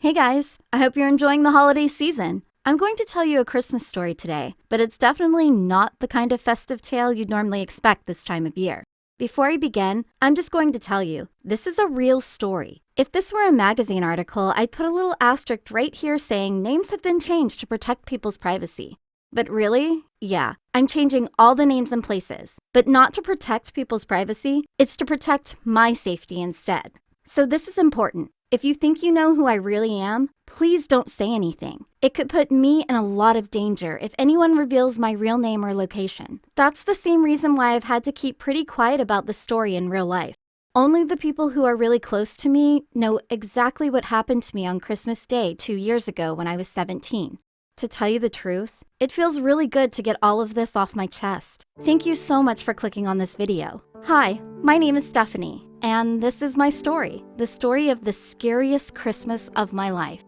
Hey guys, I hope you're enjoying the holiday season. I'm going to tell you a Christmas story today, but it's definitely not the kind of festive tale you'd normally expect this time of year. Before I begin, I'm just going to tell you, this is a real story. If this were a magazine article, I'd put a little asterisk right here saying names have been changed to protect people's privacy. But really, yeah, I'm changing all the names and places, but not to protect people's privacy, it's to protect my safety instead. So this is important. If you think you know who I really am, please don't say anything. It could put me in a lot of danger if anyone reveals my real name or location. That's the same reason why I've had to keep pretty quiet about the story in real life. Only the people who are really close to me know exactly what happened to me on Christmas Day 2 years ago when I was 17. To tell you the truth, it feels really good to get all of this off my chest. Thank you so much for clicking on this video. Hi, my name is Stephanie, and this is my story, the story of the scariest Christmas of my life.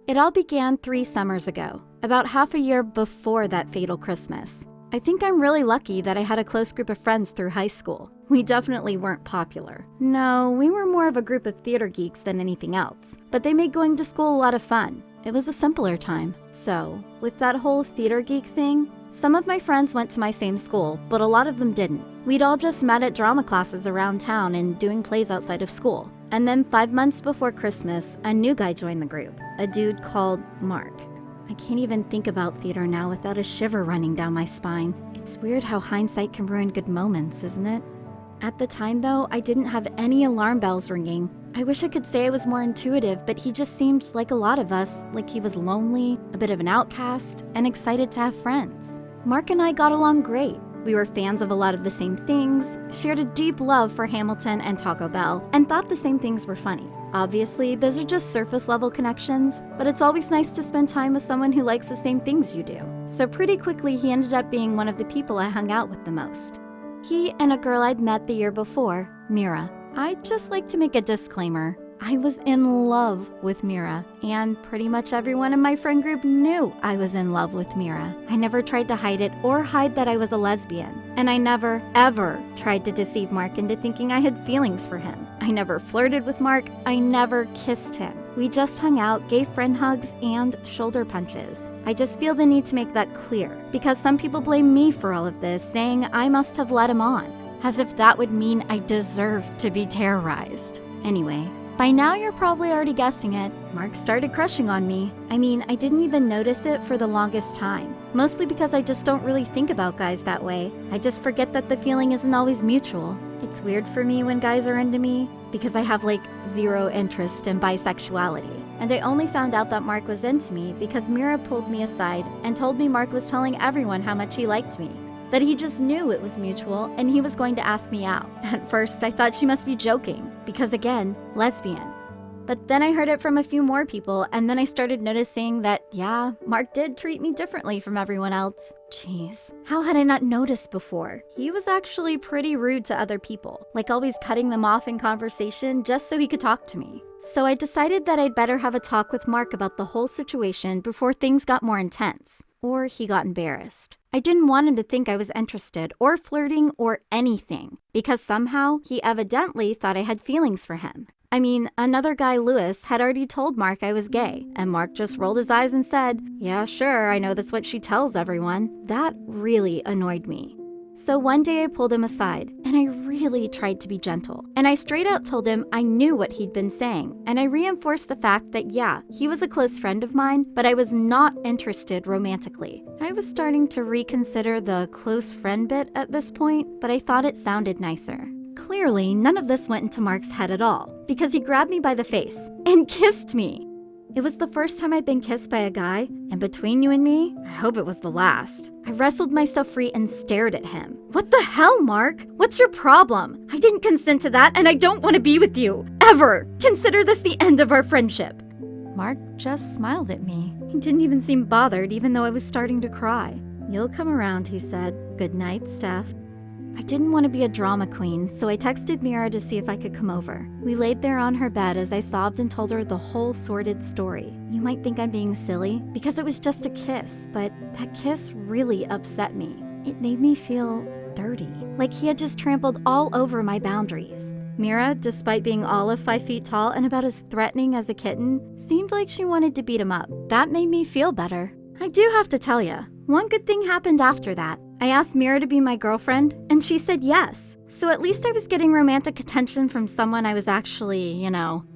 It all began 3 summers ago, about half a year before that fatal Christmas. I think I'm really lucky that I had a close group of friends through high school. We definitely weren't popular. No, we were more of a group of theater geeks than anything else, but they made going to school a lot of fun. It was a simpler time. So, with that whole theater geek thing, some of my friends went to my same school, but a lot of them didn't. We'd all just met at drama classes around town and doing plays outside of school. And then 5 months before Christmas, a new guy joined the group, a dude called Mark. I can't even think about theater now without a shiver running down my spine. It's weird how hindsight can ruin good moments, isn't it? At the time though, I didn't have any alarm bells ringing. I wish I could say I was more intuitive, but he just seemed like a lot of us, like he was lonely, a bit of an outcast, and excited to have friends. Mark and I got along great. We were fans of a lot of the same things, shared a deep love for Hamilton and Taco Bell, and thought the same things were funny. Obviously, those are just surface level connections, but it's always nice to spend time with someone who likes the same things you do. So pretty quickly, he ended up being one of the people I hung out with the most. He and a girl I'd met the year before, Mira. I'd just like to make a disclaimer. I was in love with Mira, and pretty much everyone in my friend group knew I was in love with Mira. I never tried to hide it or hide that I was a lesbian, and I never, ever tried to deceive Mark into thinking I had feelings for him. I never flirted with Mark, I never kissed him. We just hung out, gave friend hugs, and shoulder punches. I just feel the need to make that clear, because some people blame me for all of this, saying I must have led him on, as if that would mean I deserved to be terrorized. Anyway, by now you're probably already guessing it. Mark started crushing on me. I mean, I didn't even notice it for the longest time. Mostly because I just don't really think about guys that way. I just forget that the feeling isn't always mutual. It's weird for me when guys are into me, because I have like 0 interest in bisexuality. And I only found out that Mark was into me because Mira pulled me aside and told me Mark was telling everyone how much he liked me. That he just knew it was mutual and he was going to ask me out. At first, I thought she must be joking, because again, lesbian. But then I heard it from a few more people, and then I started noticing that, yeah, Mark did treat me differently from everyone else. Jeez, how had I not noticed before? He was actually pretty rude to other people, like always cutting them off in conversation just so he could talk to me. So I decided that I'd better have a talk with Mark about the whole situation before things got more intense. Or he got embarrassed. I didn't want him to think I was interested or flirting or anything, because somehow he evidently thought I had feelings for him. I mean, another guy, Lewis, had already told Mark I was gay, and Mark just rolled his eyes and said, "Yeah, sure, I know that's what she tells everyone." That really annoyed me. So one day I pulled him aside, and I really tried to be gentle. And I straight out told him I knew what he'd been saying, and I reinforced the fact that yeah, he was a close friend of mine, but I was not interested romantically. I was starting to reconsider the close friend bit at this point, but I thought it sounded nicer. Clearly, none of this went into Mark's head at all, because he grabbed me by the face and kissed me. It was the first time I'd been kissed by a guy, and between you and me, I hope it was the last. I wrestled myself free and stared at him. What the hell, Mark? What's your problem? I didn't consent to that, and I don't want to be with you. Ever. Consider this the end of our friendship. Mark just smiled at me. He didn't even seem bothered, even though I was starting to cry. You'll come around, he said. Good night, Steph. I didn't want to be a drama queen, so I texted Mira to see if I could come over. We laid there on her bed as I sobbed and told her the whole sordid story. You might think I'm being silly, because it was just a kiss, but that kiss really upset me. It made me feel dirty, like he had just trampled all over my boundaries. Mira, despite being all of 5 feet tall and about as threatening as a kitten, seemed like she wanted to beat him up. That made me feel better. I do have to tell ya, one good thing happened after that. I asked Mira to be my girlfriend, and she said yes. So at least I was getting romantic attention from someone I was actually,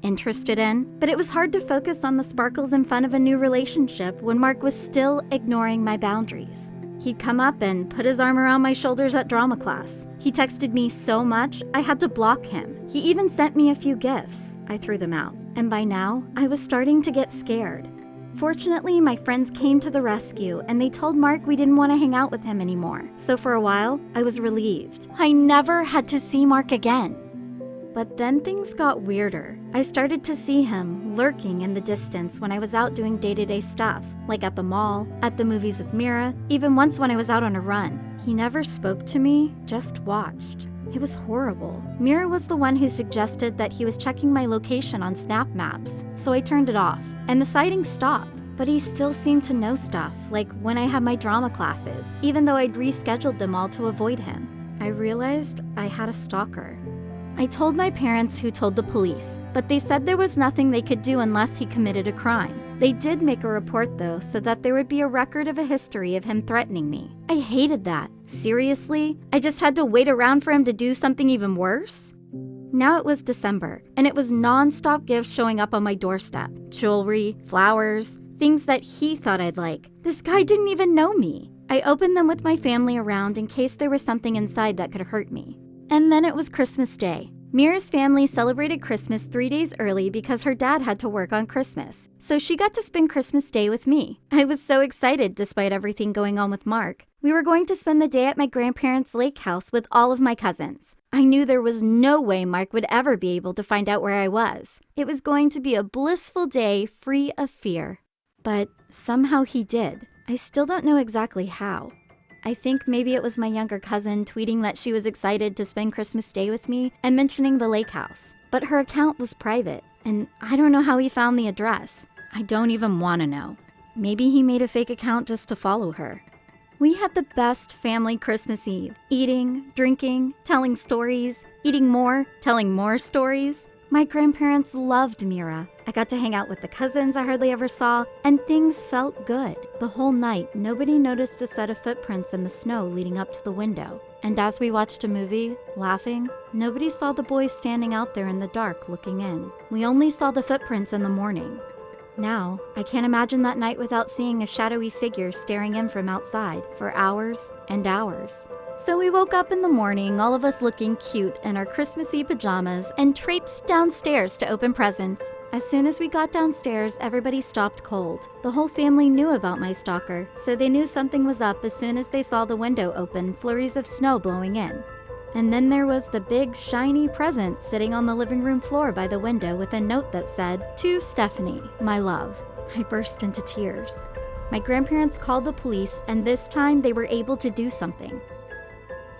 interested in. But it was hard to focus on the sparkles and fun of a new relationship when Mark was still ignoring my boundaries. He'd come up and put his arm around my shoulders at drama class. He texted me so much, I had to block him. He even sent me a few gifts. I threw them out. And by now, I was starting to get scared. Fortunately, my friends came to the rescue and they told Mark we didn't want to hang out with him anymore. So for a while, I was relieved. I never had to see Mark again. But then things got weirder. I started to see him lurking in the distance when I was out doing day-to-day stuff, like at the mall, at the movies with Mira, even once when I was out on a run. He never spoke to me, just watched. It was horrible. Mira was the one who suggested that he was checking my location on Snap Maps, so I turned it off, and the sightings stopped. But he still seemed to know stuff, like when I had my drama classes, even though I'd rescheduled them all to avoid him. I realized I had a stalker. I told my parents, who told the police, but they said there was nothing they could do unless he committed a crime. They did make a report though, so that there would be a record of a history of him threatening me. I hated that. Seriously? I just had to wait around for him to do something even worse? Now it was December, and it was non-stop gifts showing up on my doorstep. Jewelry, flowers, things that he thought I'd like. This guy didn't even know me. I opened them with my family around in case there was something inside that could hurt me. And then it was Christmas Day. Mira's family celebrated Christmas 3 days early because her dad had to work on Christmas. So she got to spend Christmas Day with me. I was so excited despite everything going on with Mark. We were going to spend the day at my grandparents' lake house with all of my cousins. I knew there was no way Mark would ever be able to find out where I was. It was going to be a blissful day free of fear. But somehow he did. I still don't know exactly how. I think maybe it was my younger cousin tweeting that she was excited to spend Christmas Day with me and mentioning the lake house. But her account was private, and I don't know how he found the address. I don't even want to know. Maybe he made a fake account just to follow her. We had the best family Christmas Eve. Eating, drinking, telling stories, eating more, telling more stories. My grandparents loved Mira. I got to hang out with the cousins I hardly ever saw, and things felt good. The whole night, nobody noticed a set of footprints in the snow leading up to the window. And as we watched a movie, laughing, nobody saw the boy standing out there in the dark looking in. We only saw the footprints in the morning. Now, I can't imagine that night without seeing a shadowy figure staring in from outside for hours and hours. So we woke up in the morning, all of us looking cute in our Christmassy pajamas, and traipsed downstairs to open presents. As soon as we got downstairs, everybody stopped cold. The whole family knew about my stalker, so they knew something was up as soon as they saw the window open, flurries of snow blowing in. And then there was the big, shiny present sitting on the living room floor by the window with a note that said, "To Stephanie, my love." I burst into tears. My grandparents called the police, and this time they were able to do something.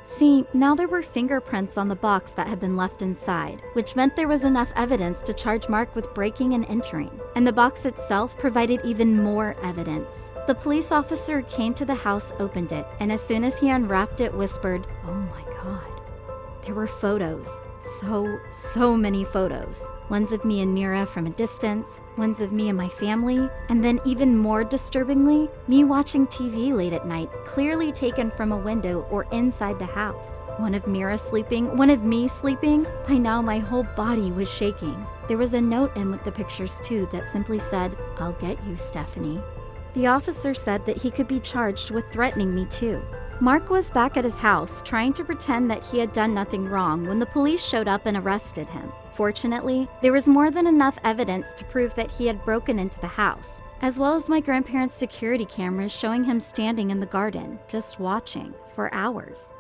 See, now there were fingerprints on the box that had been left inside, which meant there was enough evidence to charge Mark with breaking and entering. And the box itself provided even more evidence. The police officer came to the house, opened it, and as soon as he unwrapped it, whispered, "Oh my God." There were photos. So many photos. Ones of me and Mira from a distance, ones of me and my family, and then even more disturbingly, me watching TV late at night, clearly taken from a window or inside the house. One of Mira sleeping, one of me sleeping. By now my whole body was shaking. There was a note in with the pictures too that simply said, "I'll get you, Stephanie." The officer said that he could be charged with threatening me too. Mark was back at his house trying to pretend that he had done nothing wrong when the police showed up and arrested him. Fortunately, there was more than enough evidence to prove that he had broken into the house, as well as my grandparents' security cameras showing him standing in the garden, just watching, for hours.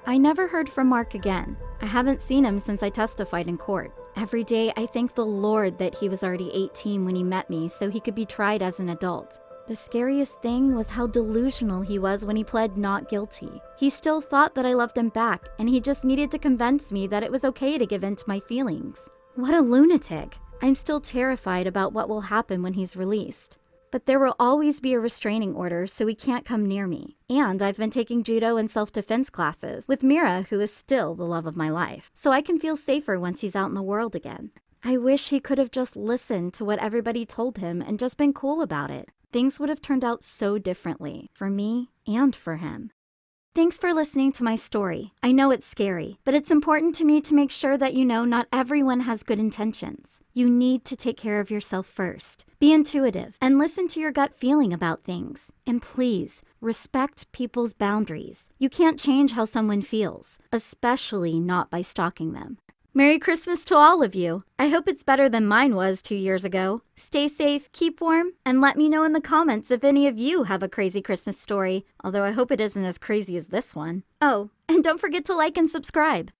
I never heard from Mark again. I haven't seen him since I testified in court. Every day I thank the Lord that he was already 18 when he met me so he could be tried as an adult. The scariest thing was how delusional he was when he pled not guilty. He still thought that I loved him back, and he just needed to convince me that it was okay to give in to my feelings. What a lunatic! I'm still terrified about what will happen when he's released. But there will always be a restraining order, so he can't come near me. And I've been taking judo and self-defense classes with Mira, who is still the love of my life, so I can feel safer once he's out in the world again. I wish he could have just listened to what everybody told him and just been cool about it. Things would have turned out so differently for me and for him. Thanks for listening to my story. I know it's scary, but it's important to me to make sure that you know not everyone has good intentions. You need to take care of yourself first. Be intuitive and listen to your gut feeling about things. And please, respect people's boundaries. You can't change how someone feels, especially not by stalking them. Merry Christmas to all of you. I hope it's better than mine was 2 years ago. Stay safe, keep warm, and let me know in the comments if any of you have a crazy Christmas story, although I hope it isn't as crazy as this one. Oh, and don't forget to like and subscribe.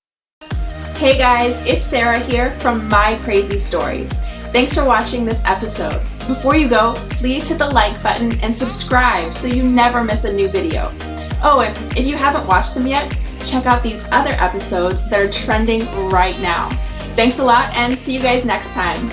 Hey guys, it's Sarah here from My Crazy Story. Thanks for watching this episode. Before you go, please hit the like button and subscribe so you never miss a new video. Oh, and if you haven't watched them yet, check out these other episodes that are trending right now. Thanks a lot and see you guys next time.